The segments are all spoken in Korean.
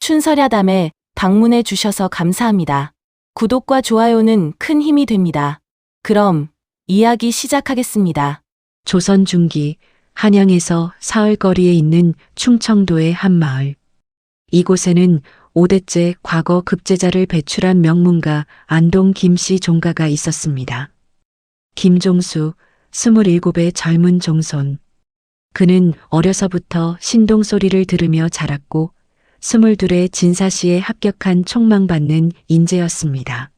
춘설야담에 방문해 주셔서 감사합니다. 구독과 좋아요는 큰 힘이 됩니다. 그럼 이야기 시작하겠습니다. 조선 중기 한양에서 사흘거리에 있는 충청도의 한 마을. 이곳에는 5대째 과거 급제자를 배출한 명문가 안동 김씨 종가가 있었습니다. 김종수 27의 젊은 종손. 그는 어려서부터 신동 소리를 들으며 자랐고 22의 진사시에 합격한 촉망받는 인재였습니다.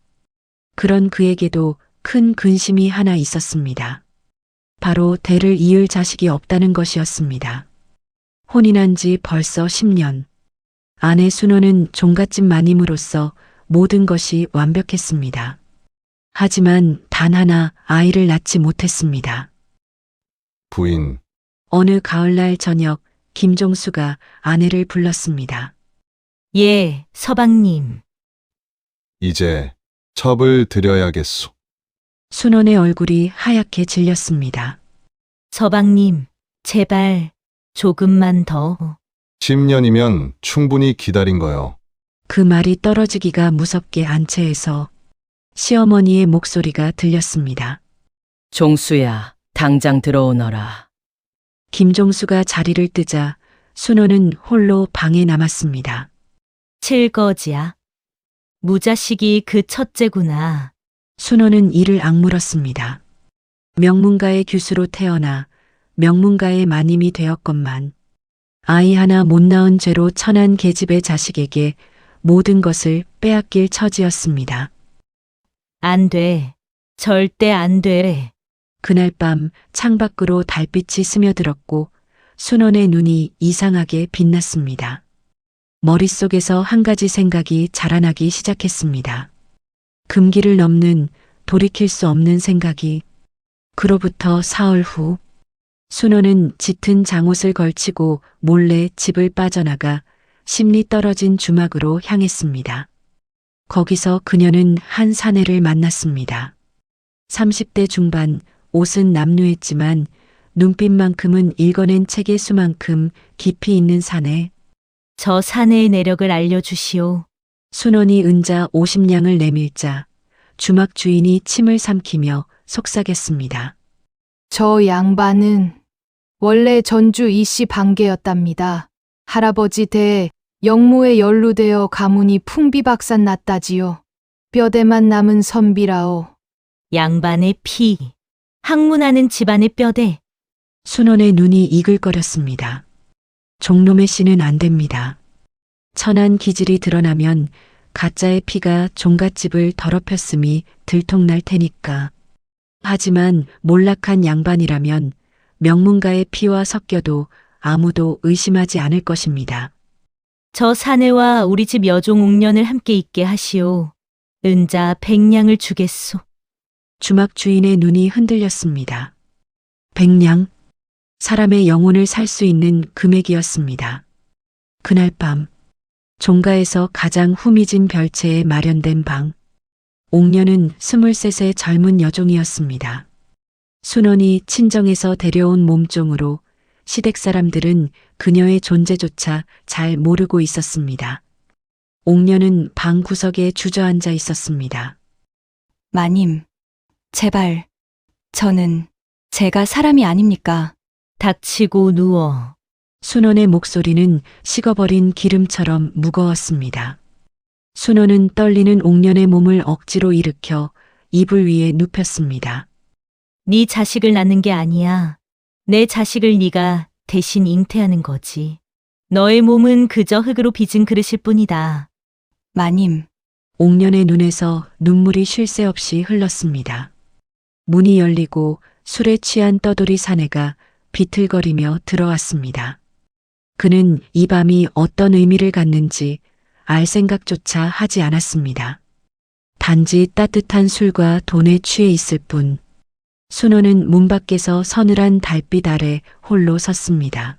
그런 그에게도 큰 근심이 하나 있었습니다. 바로 대를 이을 자식이 없다는 것이었습니다. 혼인한 지 벌써 10년. 아내 순호는 종갓집 마님으로서 모든 것이 완벽했습니다. 하지만 단 하나 아이를 낳지 못했습니다. 부인, 어느 가을날 저녁 김종수가 아내를 불렀습니다. 예, 서방님. 이제 첩을 드려야겠소. 순원의 얼굴이 하얗게 질렸습니다. 서방님, 제발 조금만 더. 10년이면 충분히 기다린 거요. 그 말이 떨어지기가 무섭게 안채에서 시어머니의 목소리가 들렸습니다. 종수야, 당장 들어오너라. 김종수가 자리를 뜨자 순호는 홀로 방에 남았습니다. 칠거지야. 무자식이 그 첫째구나. 순호는 이를 악물었습니다. 명문가의 규수로 태어나 명문가의 마님이 되었건만 아이 하나 못 낳은 죄로 천한 계집의 자식에게 모든 것을 빼앗길 처지였습니다. 안 돼. 절대 안 돼. 그날 밤 창밖으로 달빛이 스며들었고 순원의 눈이 이상하게 빛났습니다. 머릿속에서 한 가지 생각이 자라나기 시작했습니다. 금기를 넘는 돌이킬 수 없는 생각이. 그로부터 사흘 후 순호는 짙은 장옷을 걸치고 몰래 집을 빠져나가 심리 떨어진 주막으로 향했습니다. 거기서 그녀는 한 사내를 만났습니다. 30대 중반, 옷은 남루했지만 눈빛만큼은 읽어낸 책의 수만큼 깊이 있는 사내. 저 사내의 내력을 알려주시오. 순원이 은자 50냥을 내밀자 주막 주인이 침을 삼키며 속삭였습니다. 저 양반은 원래 전주 이씨 반계였답니다. 할아버지 대 영모에 연루되어 가문이 풍비박산 났다지요. 뼈대만 남은 선비라오. 양반의 피. 학문하는 집안의 뼈대. 순원의 눈이 이글거렸습니다. 종놈의 씨는 안 됩니다. 천한 기질이 드러나면 가짜의 피가 종갓집을 더럽혔음이 들통날 테니까. 하지만 몰락한 양반이라면 명문가의 피와 섞여도 아무도 의심하지 않을 것입니다. 저 사내와 우리 집 여종 옥년을 함께 있게 하시오. 은자 100냥을 주겠소. 주막 주인의 눈이 흔들렸습니다. 100냥, 사람의 영혼을 살 수 있는 금액이었습니다. 그날 밤, 종가에서 가장 후미진 별채에 마련된 방. 옥년은 23의 젊은 여종이었습니다. 순원이 친정에서 데려온 몸종으로 시댁 사람들은 그녀의 존재조차 잘 모르고 있었습니다. 옥년은 방 구석에 주저앉아 있었습니다. 마님, 제발, 제가 사람이 아닙니까? 닥치고 누워. 순원의 목소리는 식어버린 기름처럼 무거웠습니다. 순원은 떨리는 옥년의 몸을 억지로 일으켜 이불 위에 눕혔습니다. 네 자식을 낳는 게 아니야. 내 자식을 네가 대신 잉태하는 거지. 너의 몸은 그저 흙으로 빚은 그릇일 뿐이다. 마님, 옥년의 눈에서 눈물이 쉴 새 없이 흘렀습니다. 문이 열리고 술에 취한 떠돌이 사내가 비틀거리며 들어왔습니다. 그는 이 밤이 어떤 의미를 갖는지 알 생각조차 하지 않았습니다. 단지 따뜻한 술과 돈에 취해 있을 뿐. 순호는 문 밖에서 서늘한 달빛 아래 홀로 섰습니다.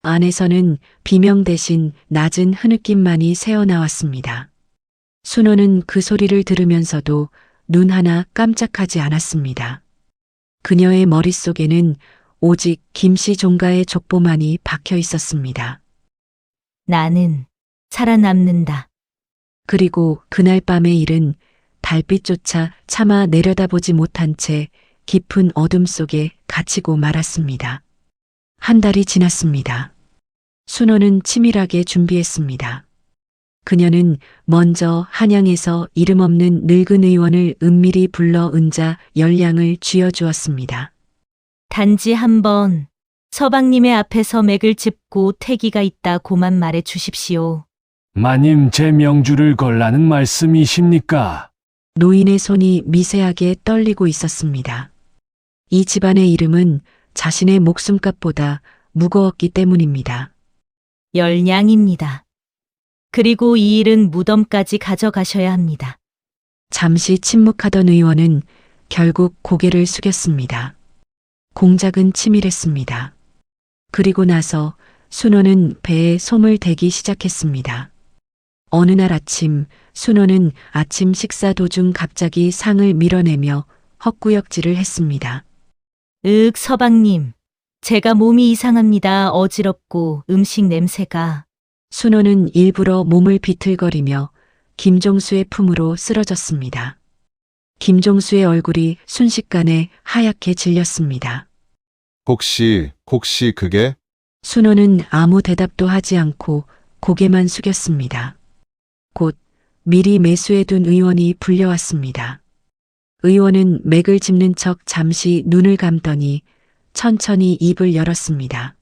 안에서는 비명 대신 낮은 흐느낌만이 새어나왔습니다. 순호는 그 소리를 들으면서도 눈 하나 깜짝하지 않았습니다. 그녀의 머릿속에는 오직 김씨 종가의 족보만이 박혀 있었습니다. 나는 살아남는다. 그리고 그날 밤의 일은 달빛조차 차마 내려다보지 못한 채 깊은 어둠 속에 갇히고 말았습니다. 한 달이 지났습니다. 순호는 치밀하게 준비했습니다. 그녀는 먼저 한양에서 이름 없는 늙은 의원을 은밀히 불러 은자 10량을 쥐어주었습니다. 단지 한 번 서방님의 앞에서 맥을 짚고 태기가 있다고만 말해 주십시오. 마님 제 명주를 걸라는 말씀이십니까? 노인의 손이 미세하게 떨리고 있었습니다. 이 집안의 이름은 자신의 목숨값보다 무거웠기 때문입니다. 10냥입니다. 그리고 이 일은 무덤까지 가져가셔야 합니다. 잠시 침묵하던 의원은 결국 고개를 숙였습니다. 공작은 치밀했습니다. 그리고 나서 순호는 배에 솜을 대기 시작했습니다. 어느 날 아침 순호는 아침 식사 도중 갑자기 상을 밀어내며 헛구역질을 했습니다. 서방님. 제가 몸이 이상합니다. 어지럽고 음식 냄새가. 순호는 일부러 몸을 비틀거리며 김종수의 품으로 쓰러졌습니다. 김종수의 얼굴이 순식간에 하얗게 질렸습니다. 혹시 그게? 순호는 아무 대답도 하지 않고 고개만 숙였습니다. 곧 미리 매수해둔 의원이 불려왔습니다. 의원은 맥을 짚는 척 잠시 눈을 감더니 천천히 입을 열었습니다.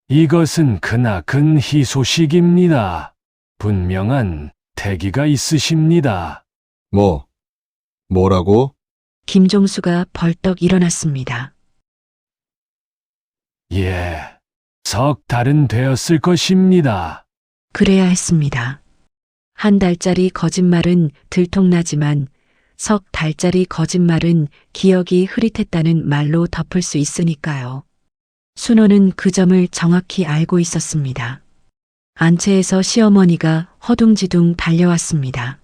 이것은 크나큰 희소식입니다. 분명한 태기가 있으십니다. 뭐라고? 김종수가 벌떡 일어났습니다. 예, 석 달은 되었을 것입니다. 그래야 했습니다. 한 달짜리 거짓말은 들통나지만 석 달짜리 거짓말은 기억이 흐릿했다는 말로 덮을 수 있으니까요. 순호는 그 점을 정확히 알고 있었습니다. 안채에서 시어머니가 허둥지둥 달려왔습니다.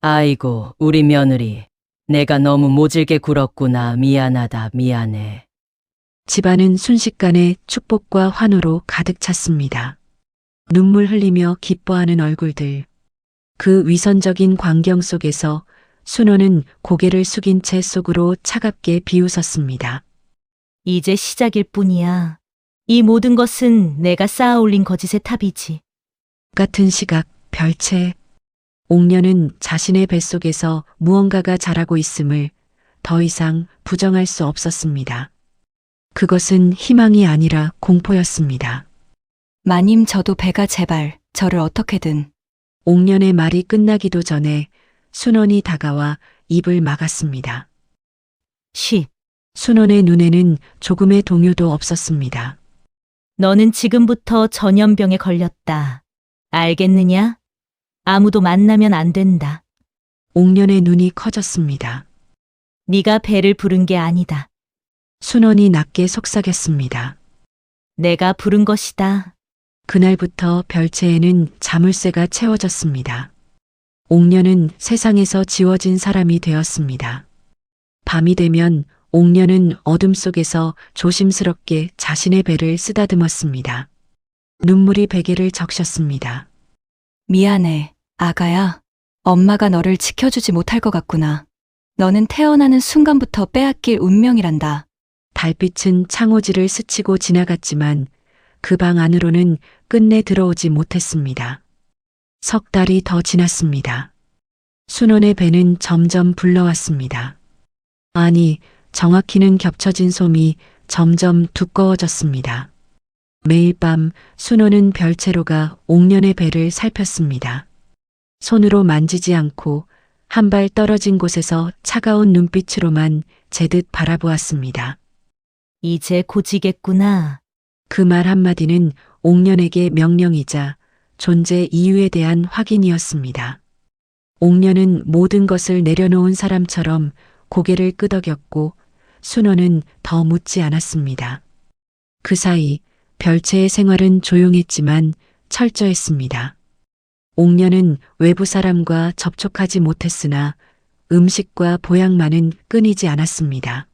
아이고, 우리 며느리. 내가 너무 모질게 굴었구나. 미안하다, 미안해. 집안은 순식간에 축복과 환호로 가득 찼습니다. 눈물 흘리며 기뻐하는 얼굴들. 그 위선적인 광경 속에서 순호는 고개를 숙인 채 속으로 차갑게 비웃었습니다. 이제 시작일 뿐이야. 이 모든 것은 내가 쌓아 올린 거짓의 탑이지. 같은 시각 별채. 옥녀는 자신의 뱃속에서 무언가가 자라고 있음을 더 이상 부정할 수 없었습니다. 그것은 희망이 아니라 공포였습니다. 마님 저도 배가 제발 저를 어떻게든. 옥년의 말이 끝나기도 전에 순원이 다가와 입을 막았습니다. 순원의 눈에는 조금의 동요도 없었습니다. 너는 지금부터 전염병에 걸렸다. 알겠느냐? 아무도 만나면 안 된다. 옥년의 눈이 커졌습니다. 네가 배를 부른 게 아니다. 순원이 낮게 속삭였습니다. 내가 부른 것이다. 그날부터 별채에는 자물쇠가 채워졌습니다. 옥년은 세상에서 지워진 사람이 되었습니다. 밤이 되면 옥년은 어둠 속에서 조심스럽게 자신의 배를 쓰다듬었습니다. 눈물이 베개를 적셨습니다. 미안해, 아가야. 엄마가 너를 지켜주지 못할 것 같구나. 너는 태어나는 순간부터 빼앗길 운명이란다. 달빛은 창호지를 스치고 지나갔지만 그 방 안으로는 끝내 들어오지 못했습니다. 석 달이 더 지났습니다. 순원의 배는 점점 불러왔습니다. 아니, 정확히는 겹쳐진 솜이 점점 두꺼워졌습니다. 매일 밤 순원은 별채로가 옥년의 배를 살폈습니다. 손으로 만지지 않고 한 발 떨어진 곳에서 차가운 눈빛으로만 제듯 바라보았습니다. 이제 고지겠구나. 그 말 한마디는 옥년에게 명령이자 존재 이유에 대한 확인이었습니다. 옥년은 모든 것을 내려놓은 사람처럼 고개를 끄덕였고 순호는 더 묻지 않았습니다. 그 사이 별채의 생활은 조용했지만 철저했습니다. 옥년은 외부 사람과 접촉하지 못했으나 음식과 보약만은 끊이지 않았습니다.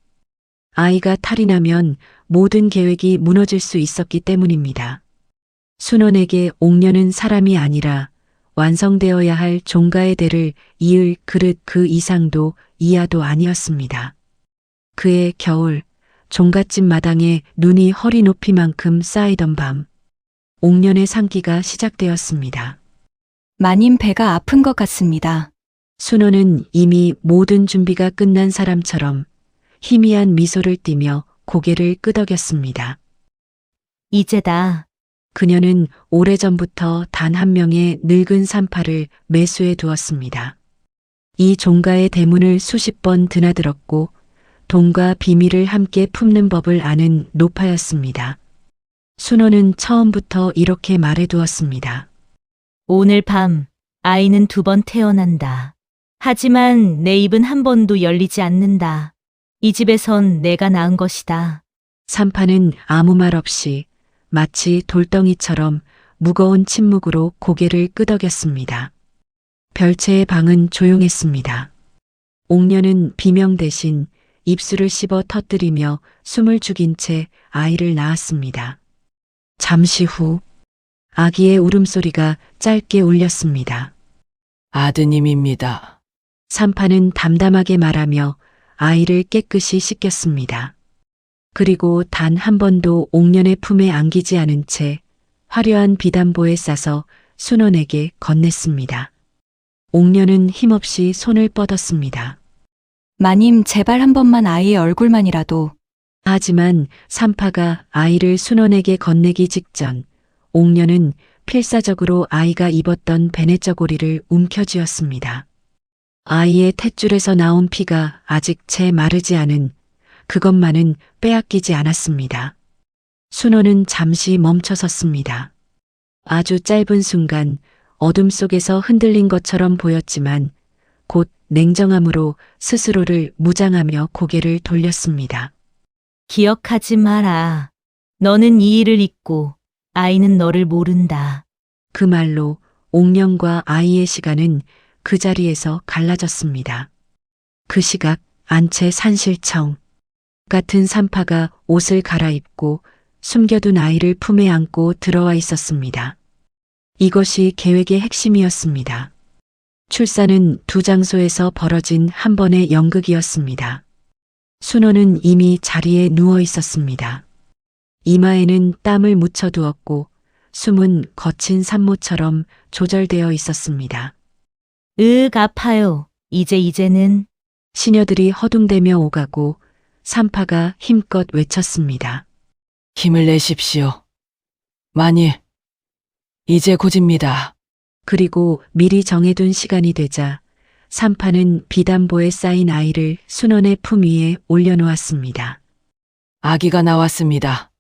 아이가 탈이 나면 모든 계획이 무너질 수 있었기 때문입니다. 순원에게 옥녀는 사람이 아니라 완성되어야 할 종가의 대를 이을 그릇 그 이상도 이하도 아니었습니다. 그해 겨울 종갓집 마당에 눈이 허리 높이만큼 쌓이던 밤 옥년의 상기가 시작되었습니다. 마님 배가 아픈 것 같습니다. 순호는 이미 모든 준비가 끝난 사람처럼 희미한 미소를 띠며 고개를 끄덕였습니다. 이제다. 그녀는 오래전부터 단 한 명의 늙은 산파를 매수해 두었습니다. 이 종가의 대문을 수십 번 드나들었고 돈과 비밀을 함께 품는 법을 아는 노파였습니다. 순호는 처음부터 이렇게 말해 두었습니다. 오늘 밤 아이는 2번 태어난다. 하지만 내 입은 한 번도 열리지 않는다. 이 집에선 내가 낳은 것이다. 산파는 아무 말 없이 마치 돌덩이처럼 무거운 침묵으로 고개를 끄덕였습니다. 별채의 방은 조용했습니다. 옥녀는 비명 대신 입술을 씹어 터뜨리며 숨을 죽인 채 아이를 낳았습니다. 잠시 후 아기의 울음소리가 짧게 울렸습니다. 아드님입니다. 산파는 담담하게 말하며 아이를 깨끗이 씻겼습니다. 그리고 단 한 번도 옥년의 품에 안기지 않은 채 화려한 비단보에 싸서 순원에게 건넸습니다. 옥년은 힘없이 손을 뻗었습니다. 마님 제발 한 번만 아이의 얼굴만이라도. 하지만 산파가 아이를 순원에게 건네기 직전 옥년은 필사적으로 아이가 입었던 베네저고리를 움켜쥐었습니다. 아이의 탯줄에서 나온 피가 아직 채 마르지 않은 그것만은 빼앗기지 않았습니다. 순호는 잠시 멈춰섰습니다. 아주 짧은 순간 어둠 속에서 흔들린 것처럼 보였지만 곧 냉정함으로 스스로를 무장하며 고개를 돌렸습니다. 기억하지 마라. 너는 이 일을 잊고 아이는 너를 모른다. 그 말로 옥년과 아이의 시간은 그 자리에서 갈라졌습니다. 그 시각 안채 산실청 같은 산파가 옷을 갈아입고 숨겨둔 아이를 품에 안고 들어와 있었습니다. 이것이 계획의 핵심이었습니다. 출산은 두 장소에서 벌어진 한 번의 연극이었습니다. 순호는 이미 자리에 누워 있었습니다. 이마에는 땀을 묻혀두었고 숨은 거친 산모처럼 조절되어 있었습니다. 아파요. 이제는. 시녀들이 허둥대며 오가고 산파가 힘껏 외쳤습니다. 힘을 내십시오. 마님, 이제 곧입니다. 그리고 미리 정해둔 시간이 되자 산파는 비단보에 쌓인 아이를 순원의 품 위에 올려놓았습니다. 아기가 나왔습니다.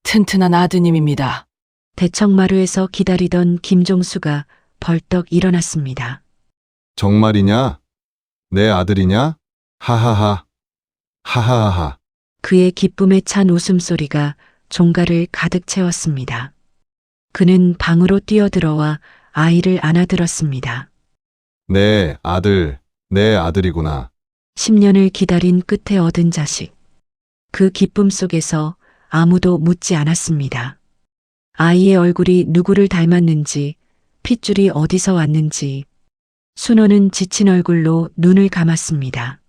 튼튼한 아드님입니다. 대청마루에서 기다리던 김종수가 벌떡 일어났습니다. 정말이냐? 내 아들이냐? 하하하. 하하하하. 그의 기쁨에 찬 웃음소리가 종가를 가득 채웠습니다. 그는 방으로 뛰어들어와 아이를 안아들었습니다. 내 아들이구나. 10년을 기다린 끝에 얻은 자식. 그 기쁨 속에서 아무도 묻지 않았습니다. 아이의 얼굴이 누구를 닮았는지, 핏줄이 어디서 왔는지, 순호는 지친 얼굴로 눈을 감았습니다.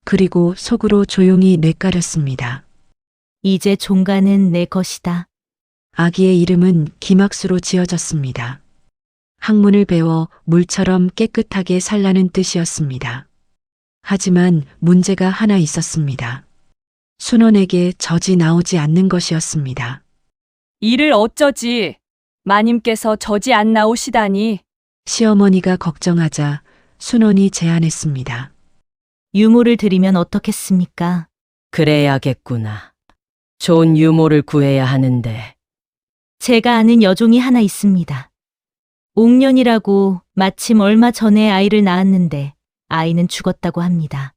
그리고 속으로 조용히 뇌까렸습니다. 이제 종가는 내 것이다. 아기의 이름은 김학수로 지어졌습니다. 학문을 배워 물처럼 깨끗하게 살라는 뜻이었습니다. 하지만 문제가 하나 있었습니다. 순원에게 젖이 나오지 않는 것이었습니다. 이를 어쩌지? 마님께서 젖이 안 나오시다니. 시어머니가 걱정하자 순원이 제안했습니다. 유모를 드리면 어떻겠습니까? 그래야겠구나. 좋은 유모를 구해야 하는데. 제가 아는 여종이 하나 있습니다. 옥년이라고 마침 얼마 전에 아이를 낳았는데 아이는 죽었다고 합니다.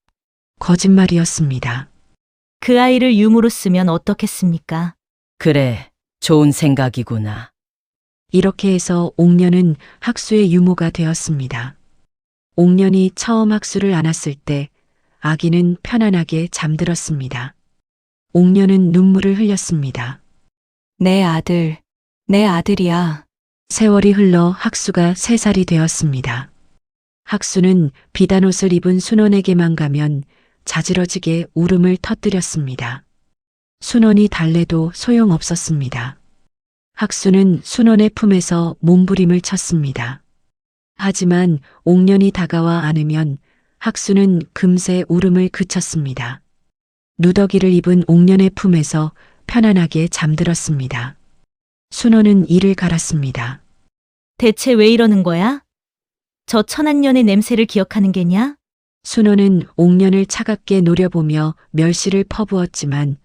거짓말이었습니다. 그 아이를 유모로 쓰면 어떻겠습니까? 그래, 좋은 생각이구나. 이렇게 해서 옥년은 학수의 유모가 되었습니다. 옥년이 처음 학수를 안았을 때 아기는 편안하게 잠들었습니다. 옥년은 눈물을 흘렸습니다. 내 아들, 내 아들이야. 세월이 흘러 학수가 3살이 되었습니다. 학수는 비단 옷을 입은 순원에게만 가면 자지러지게 울음을 터뜨렸습니다. 순원이 달래도 소용없었습니다. 학수는 순원의 품에서 몸부림을 쳤습니다. 하지만 옥년이 다가와 안으면 학수는 금세 울음을 그쳤습니다. 누더기를 입은 옥년의 품에서 편안하게 잠들었습니다. 순원은 이를 갈았습니다. 대체 왜 이러는 거야? 저 천한년의 냄새를 기억하는 게냐? 순원은 옥년을 차갑게 노려보며 멸시를 퍼부었지만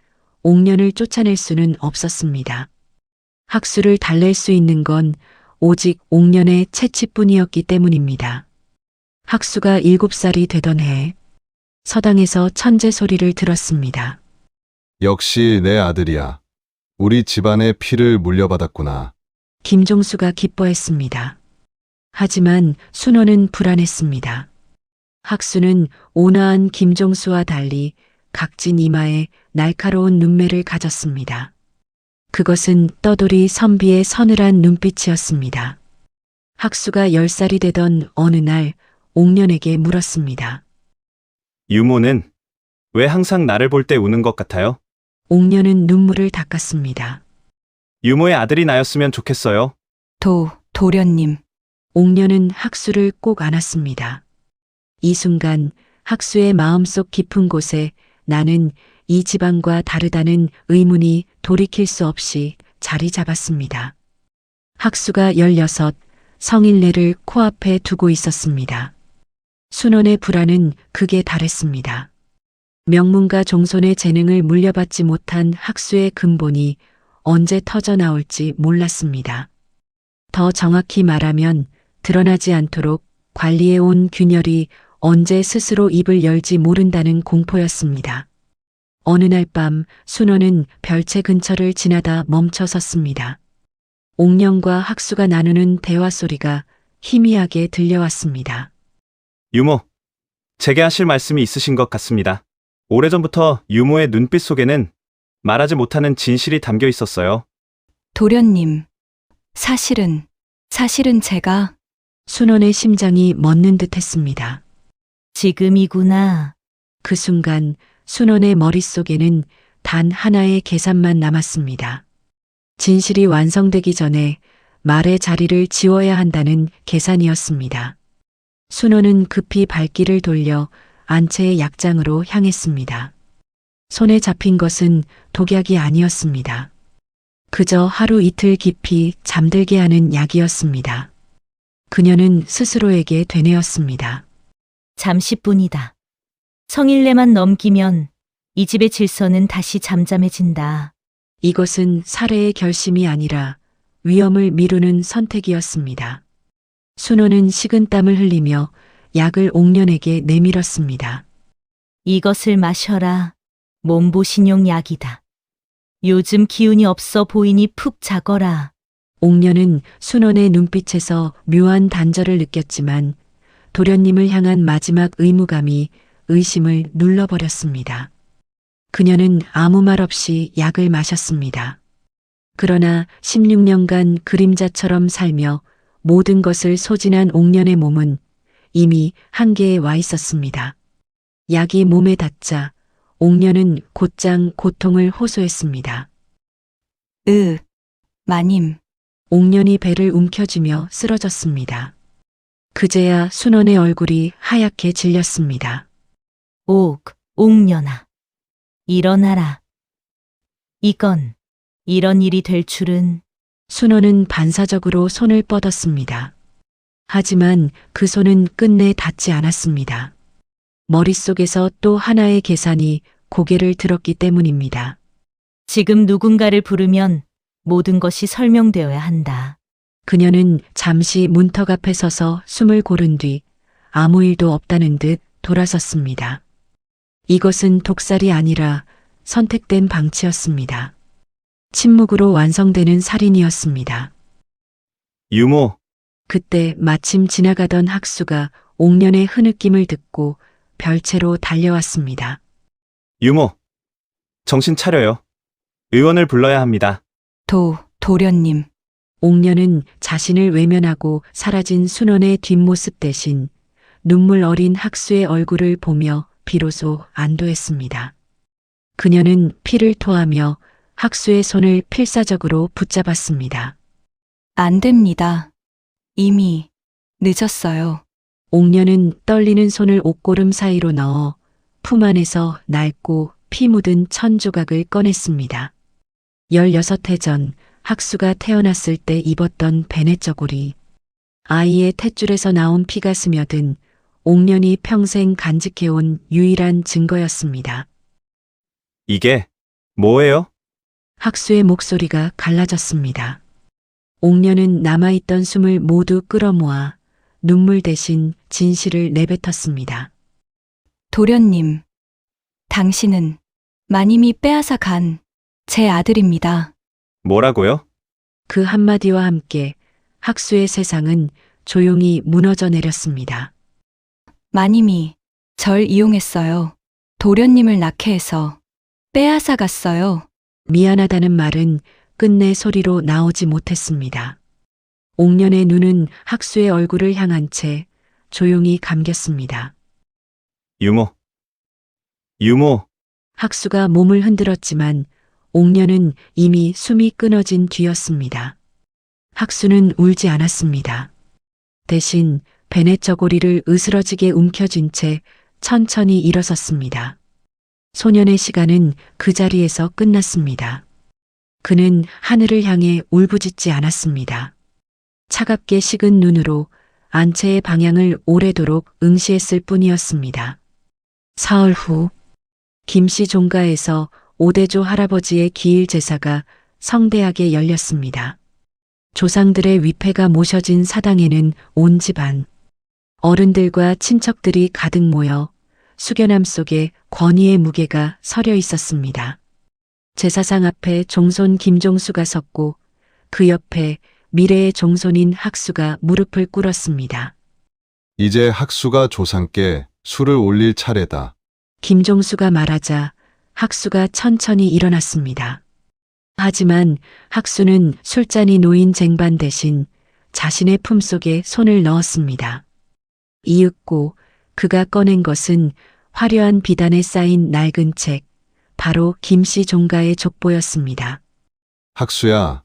옥년을 쫓아낼 수는 없었습니다. 학수를 달랠 수 있는 건 오직 옥년의 채취뿐이었기 때문입니다. 학수가 7살이 되던 해 서당에서 천재 소리를 들었습니다. 역시 내 아들이야. 우리 집안의 피를 물려받았구나. 김종수가 기뻐했습니다. 하지만 순원은 불안했습니다. 학수는 온화한 김종수와 달리 각진 이마에 날카로운 눈매를 가졌습니다. 그것은 떠돌이 선비의 서늘한 눈빛이었습니다. 학수가 10살이 되던 어느 날 옥년에게 물었습니다. 유모는 왜 항상 나를 볼 때 우는 것 같아요? 옥년은 눈물을 닦았습니다. 유모의 아들이 나였으면 좋겠어요. 도련님. 옥년은 학수를 꼭 안았습니다. 이 순간 학수의 마음속 깊은 곳에 나는 이 집안과 다르다는 의문이 돌이킬 수 없이 자리 잡았습니다. 학수가 16, 성일내를 코앞에 두고 있었습니다. 순원의 불안은 극에 달했습니다. 명문가 종손의 재능을 물려받지 못한 학수의 근본이 언제 터져 나올지 몰랐습니다. 더 정확히 말하면 드러나지 않도록 관리해온 균열이 언제 스스로 입을 열지 모른다는 공포였습니다. 어느 날 밤 순원은 별채 근처를 지나다 멈춰 섰습니다. 옥년과 학수가 나누는 대화 소리가 희미하게 들려왔습니다. 유모, 제게 하실 말씀이 있으신 것 같습니다. 오래전부터 유모의 눈빛 속에는 말하지 못하는 진실이 담겨 있었어요. 도련님. 사실은 제가 순원의 심장이 멎는 듯 했습니다. 지금이구나. 그 순간 순원의 머릿속에는 단 하나의 계산만 남았습니다. 진실이 완성되기 전에 말의 자리를 지워야 한다는 계산이었습니다. 순원은 급히 발길을 돌려 안채의 약장으로 향했습니다. 손에 잡힌 것은 독약이 아니었습니다. 그저 하루 이틀 깊이 잠들게 하는 약이었습니다. 그녀는 스스로에게 되뇌었습니다. 잠시뿐이다. 성일내만 넘기면 이 집의 질서는 다시 잠잠해진다. 이것은 살해의 결심이 아니라 위험을 미루는 선택이었습니다. 순호는 식은땀을 흘리며 약을 옥년에게 내밀었습니다. 이것을 마셔라. 몸보신용 약이다. 요즘 기운이 없어 보이니 푹 자거라. 옥년은 순원의 눈빛에서 묘한 단절을 느꼈지만 도련님을 향한 마지막 의무감이 의심을 눌러버렸습니다. 그녀는 아무 말 없이 약을 마셨습니다. 그러나 16년간 그림자처럼 살며 모든 것을 소진한 옥년의 몸은 이미 한계에 와 있었습니다. 약이 몸에 닿자 옥년은 곧장 고통을 호소했습니다. 마님. 옥년이 배를 움켜쥐며 쓰러졌습니다. 그제야 순원의 얼굴이 하얗게 질렸습니다. 옥년아. 일어나라. 이런 일이 될 줄은. 순원은 반사적으로 손을 뻗었습니다. 하지만 그 손은 끝내 닿지 않았습니다. 머릿속에서 또 하나의 계산이 고개를 들었기 때문입니다. 지금 누군가를 부르면 모든 것이 설명되어야 한다. 그녀는 잠시 문턱 앞에 서서 숨을 고른 뒤 아무 일도 없다는 듯 돌아섰습니다. 이것은 독살이 아니라 선택된 방치였습니다. 침묵으로 완성되는 살인이었습니다. 유모, 그때 마침 지나가던 학수가 옥년의 흐느낌을 듣고 별채로 달려왔습니다. 유모, 정신 차려요. 의원을 불러야 합니다. 도련님. 옥녀는 자신을 외면하고 사라진 순원의 뒷모습 대신 눈물 어린 학수의 얼굴을 보며 비로소 안도했습니다. 그녀는 피를 토하며 학수의 손을 필사적으로 붙잡았습니다. 안 됩니다. 이미 늦었어요. 옥녀는 떨리는 손을 옷고름 사이로 넣어 품 안에서 낡고 피 묻은 천 조각을 꺼냈습니다. 16해 전 학수가 태어났을 때 입었던 베네 저고리. 아이의 탯줄에서 나온 피가 스며든 옥년이 평생 간직해온 유일한 증거였습니다. 이게 뭐예요? 학수의 목소리가 갈라졌습니다. 옥년은 남아있던 숨을 모두 끌어모아 눈물 대신 진실을 내뱉었습니다. 도련님, 당신은 마님이 빼앗아 간 제 아들입니다. 뭐라고요? 그 한마디와 함께 학수의 세상은 조용히 무너져 내렸습니다. 마님이 절 이용했어요. 도련님을 낳게 해서 빼앗아 갔어요. 미안하다는 말은 끝내 소리로 나오지 못했습니다. 옥년의 눈은 학수의 얼굴을 향한 채 조용히 감겼습니다. 유모. 유모. 학수가 몸을 흔들었지만 옥년은 이미 숨이 끊어진 뒤였습니다. 학수는 울지 않았습니다. 대신 베네 저고리를 으스러지게 움켜쥔 채 천천히 일어섰습니다. 소년의 시간은 그 자리에서 끝났습니다. 그는 하늘을 향해 울부짖지 않았습니다. 차갑게 식은 눈으로 안채의 방향을 오래도록 응시했을 뿐이었습니다. 사흘 후 김씨 종가에서 오대조 할아버지의 기일 제사가 성대하게 열렸습니다. 조상들의 위패가 모셔진 사당에는 온 집안, 어른들과 친척들이 가득 모여 숙연함 속에 권위의 무게가 서려 있었습니다. 제사상 앞에 종손 김종수가 섰고 그 옆에 미래의 종손인 학수가 무릎을 꿇었습니다. 이제 학수가 조상께 술을 올릴 차례다. 김종수가 말하자 학수가 천천히 일어났습니다. 하지만 학수는 술잔이 놓인 쟁반 대신 자신의 품속에 손을 넣었습니다. 이윽고 그가 꺼낸 것은 화려한 비단에 쌓인 낡은 책, 바로 김씨 종가의 족보였습니다. 학수야,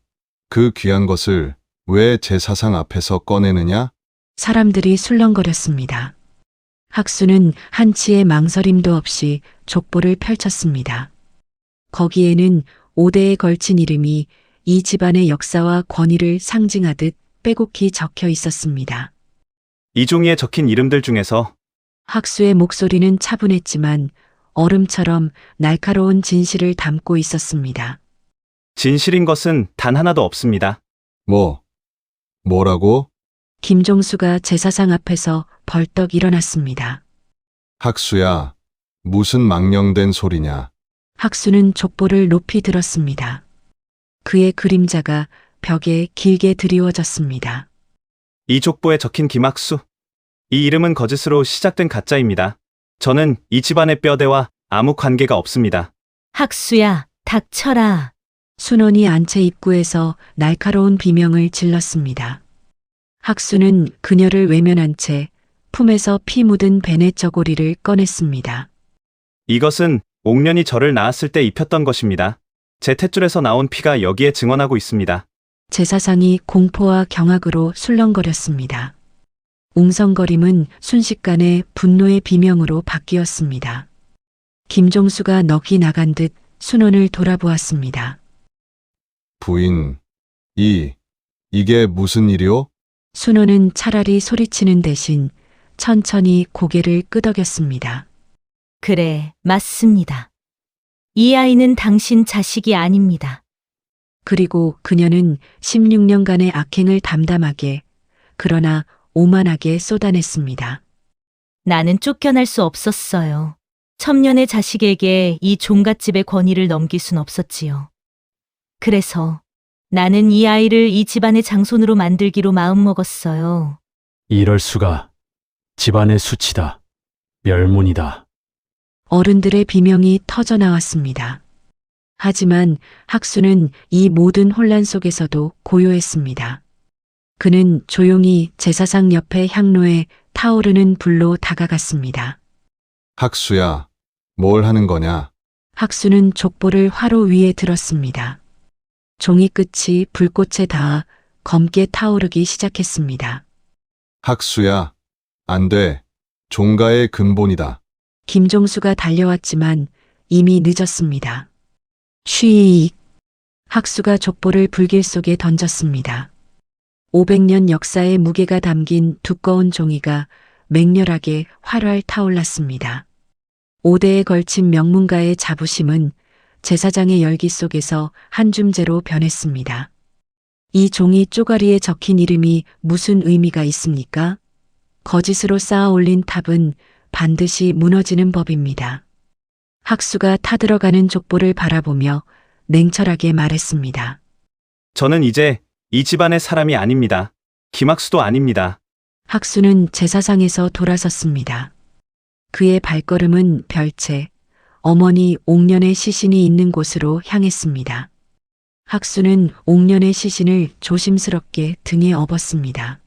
그 귀한 것을 왜 제사상 앞에서 꺼내느냐? 사람들이 술렁거렸습니다. 학수는 한치의 망설임도 없이 족보를 펼쳤습니다. 거기에는 5대에 걸친 이름이 이 집안의 역사와 권위를 상징하듯 빼곡히 적혀 있었습니다. 이 종이에 적힌 이름들 중에서 학수의 목소리는 차분했지만 얼음처럼 날카로운 진실을 담고 있었습니다. 진실인 것은 단 하나도 없습니다. 뭐라고? 김종수가 제사상 앞에서 벌떡 일어났습니다. 학수야, 무슨 망령된 소리냐? 학수는 족보를 높이 들었습니다. 그의 그림자가 벽에 길게 드리워졌습니다. 이 족보에 적힌 김학수. 이 이름은 거짓으로 시작된 가짜입니다. 저는 이 집안의 뼈대와 아무 관계가 없습니다. 학수야, 닥쳐라. 순원이 안채 입구에서 날카로운 비명을 질렀습니다. 학수는 그녀를 외면한 채 품에서 피 묻은 베네 저고리를 꺼냈습니다. 이것은 옥년이 저를 낳았을 때 입혔던 것입니다. 제 탯줄에서 나온 피가 여기에 증언하고 있습니다. 제사상이 공포와 경악으로 술렁거렸습니다. 웅성거림은 순식간에 분노의 비명으로 바뀌었습니다. 김종수가 넋이 나간 듯 순원을 돌아보았습니다. 부인, 이게 무슨 일이오? 순원은 차라리 소리치는 대신 천천히 고개를 끄덕였습니다. 그래, 맞습니다. 이 아이는 당신 자식이 아닙니다. 그리고 그녀는 16년간의 악행을 담담하게, 그러나 오만하게 쏟아냈습니다. 나는 쫓겨날 수 없었어요. 첨년의 자식에게 이 종갓집의 권위를 넘길 순 없었지요. 그래서 나는 이 아이를 이 집안의 장손으로 만들기로 마음먹었어요. 이럴 수가. 집안의 수치다. 멸문이다. 어른들의 비명이 터져 나왔습니다. 하지만 학수는 이 모든 혼란 속에서도 고요했습니다. 그는 조용히 제사상 옆에 향로에 타오르는 불로 다가갔습니다. 학수야, 뭘 하는 거냐? 학수는 족보를 화로 위에 들었습니다. 종이 끝이 불꽃에 닿아 검게 타오르기 시작했습니다. 학수야, 안 돼. 종가의 근본이다. 김종수가 달려왔지만 이미 늦었습니다. 쉬익. 학수가 족보를 불길 속에 던졌습니다. 500년 역사의 무게가 담긴 두꺼운 종이가 맹렬하게 활활 타올랐습니다. 5대에 걸친 명문가의 자부심은 제사장의 열기 속에서 한 줌재로 변했습니다. 이 종이 쪼가리에 적힌 이름이 무슨 의미가 있습니까? 거짓으로 쌓아 올린 탑은 반드시 무너지는 법입니다. 학수가 타들어가는 족보를 바라보며 냉철하게 말했습니다. 저는 이제 이 집안의 사람이 아닙니다. 김학수도 아닙니다. 학수는 제사상에서 돌아섰습니다. 그의 발걸음은 별채, 어머니 옥년의 시신이 있는 곳으로 향했습니다. 학수는 옥년의 시신을 조심스럽게 등에 업었습니다.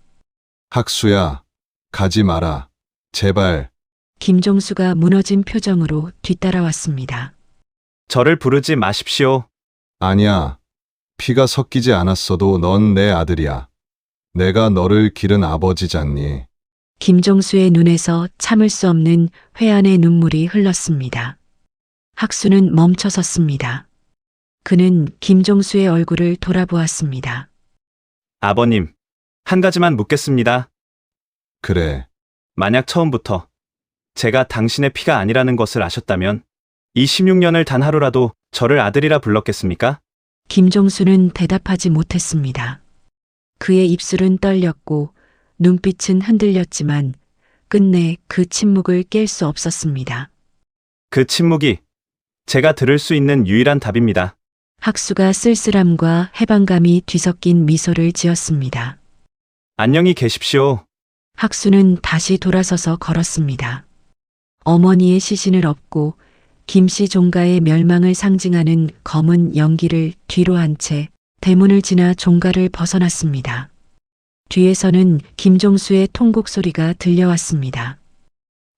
학수야, 가지 마라. 제발. 김종수가 무너진 표정으로 뒤따라왔습니다. 저를 부르지 마십시오. 아니야. 피가 섞이지 않았어도 넌 내 아들이야. 내가 너를 기른 아버지잖니. 김종수의 눈에서 참을 수 없는 회한의 눈물이 흘렀습니다. 학수는 멈춰섰습니다. 그는 김종수의 얼굴을 돌아보았습니다. 아버님, 한 가지만 묻겠습니다. 그래. 만약 처음부터 제가 당신의 피가 아니라는 것을 아셨다면 이 16년을 단 하루라도 저를 아들이라 불렀겠습니까? 김종수는 대답하지 못했습니다. 그의 입술은 떨렸고 눈빛은 흔들렸지만 끝내 그 침묵을 깰 수 없었습니다. 그 침묵이 제가 들을 수 있는 유일한 답입니다. 학수가 쓸쓸함과 해방감이 뒤섞인 미소를 지었습니다. 안녕히 계십시오. 학수는 다시 돌아서서 걸었습니다. 어머니의 시신을 업고 김씨 종가의 멸망을 상징하는 검은 연기를 뒤로 한 채 대문을 지나 종가를 벗어났습니다. 뒤에서는 김종수의 통곡 소리가 들려왔습니다.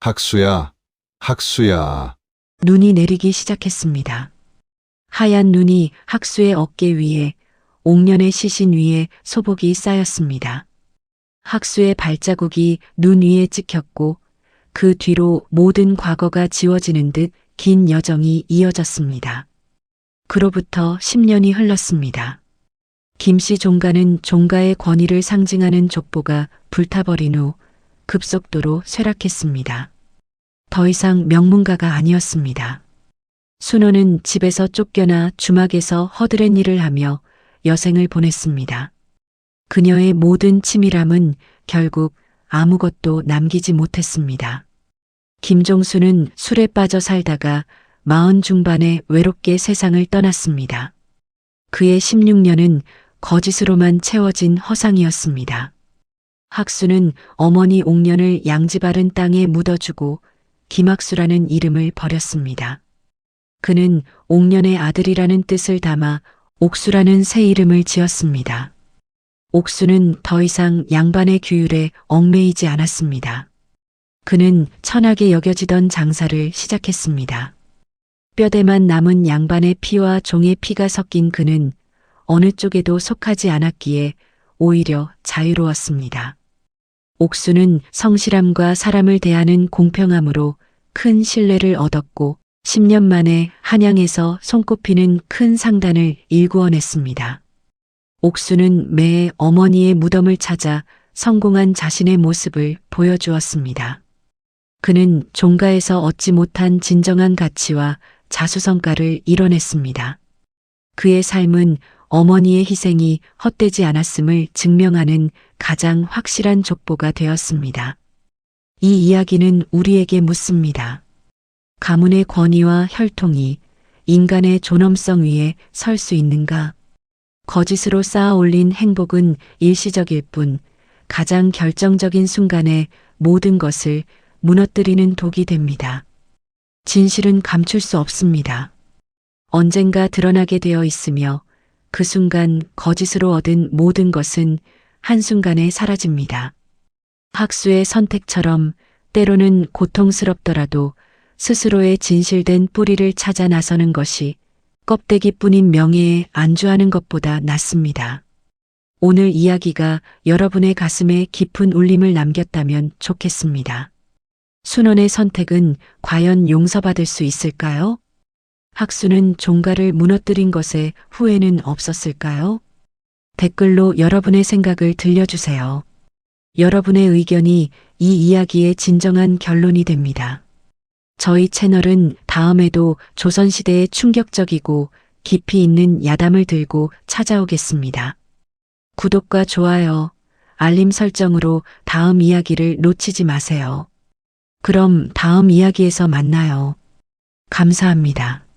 학수야, 학수야. 눈이 내리기 시작했습니다. 하얀 눈이 학수의 어깨 위에 옥년의 시신 위에 소복이 쌓였습니다. 학수의 발자국이 눈 위에 찍혔고 그 뒤로 모든 과거가 지워지는 듯 긴 여정이 이어졌습니다. 그로부터 10년이 흘렀습니다. 김씨 종가는 종가의 권위를 상징하는 족보가 불타버린 후 급속도로 쇠락했습니다. 더 이상 명문가가 아니었습니다. 순호는 집에서 쫓겨나 주막에서 허드렛 일을 하며 여생을 보냈습니다. 그녀의 모든 치밀함은 결국 아무것도 남기지 못했습니다. 김종수는 술에 빠져 살다가 40 중반에 외롭게 세상을 떠났습니다. 그의 16년은 거짓으로만 채워진 허상이었습니다. 학수는 어머니 옥년을 양지 바른 땅에 묻어주고 김학수라는 이름을 버렸습니다. 그는 옥년의 아들이라는 뜻을 담아 옥수라는 새 이름을 지었습니다. 옥수는 더 이상 양반의 규율에 얽매이지 않았습니다. 그는 천하게 여겨지던 장사를 시작했습니다. 뼈대만 남은 양반의 피와 종의 피가 섞인 그는 어느 쪽에도 속하지 않았기에 오히려 자유로웠습니다. 옥수는 성실함과 사람을 대하는 공평함으로 큰 신뢰를 얻었고 10년 만에 한양에서 손꼽히는 큰 상단을 일구어냈습니다. 옥수는 매해 어머니의 무덤을 찾아 성공한 자신의 모습을 보여주었습니다. 그는 종가에서 얻지 못한 진정한 가치와 자수성가를 이뤄냈습니다. 그의 삶은 어머니의 희생이 헛되지 않았음을 증명하는 가장 확실한 족보가 되었습니다. 이 이야기는 우리에게 묻습니다. 가문의 권위와 혈통이 인간의 존엄성 위에 설 수 있는가? 거짓으로 쌓아 올린 행복은 일시적일 뿐 가장 결정적인 순간에 모든 것을 무너뜨리는 독이 됩니다. 진실은 감출 수 없습니다. 언젠가 드러나게 되어 있으며 그 순간 거짓으로 얻은 모든 것은 한순간에 사라집니다. 학수의 선택처럼 때로는 고통스럽더라도 스스로의 진실된 뿌리를 찾아 나서는 것이 껍데기뿐인 명예에 안주하는 것보다 낫습니다. 오늘 이야기가 여러분의 가슴에 깊은 울림을 남겼다면 좋겠습니다. 순원의 선택은 과연 용서받을 수 있을까요? 학수는 종가를 무너뜨린 것에 후회는 없었을까요? 댓글로 여러분의 생각을 들려주세요. 여러분의 의견이 이 이야기의 진정한 결론이 됩니다. 저희 채널은 다음에도 조선시대의 충격적이고 깊이 있는 야담을 들고 찾아오겠습니다. 구독과 좋아요, 알림 설정으로 다음 이야기를 놓치지 마세요. 그럼 다음 이야기에서 만나요. 감사합니다.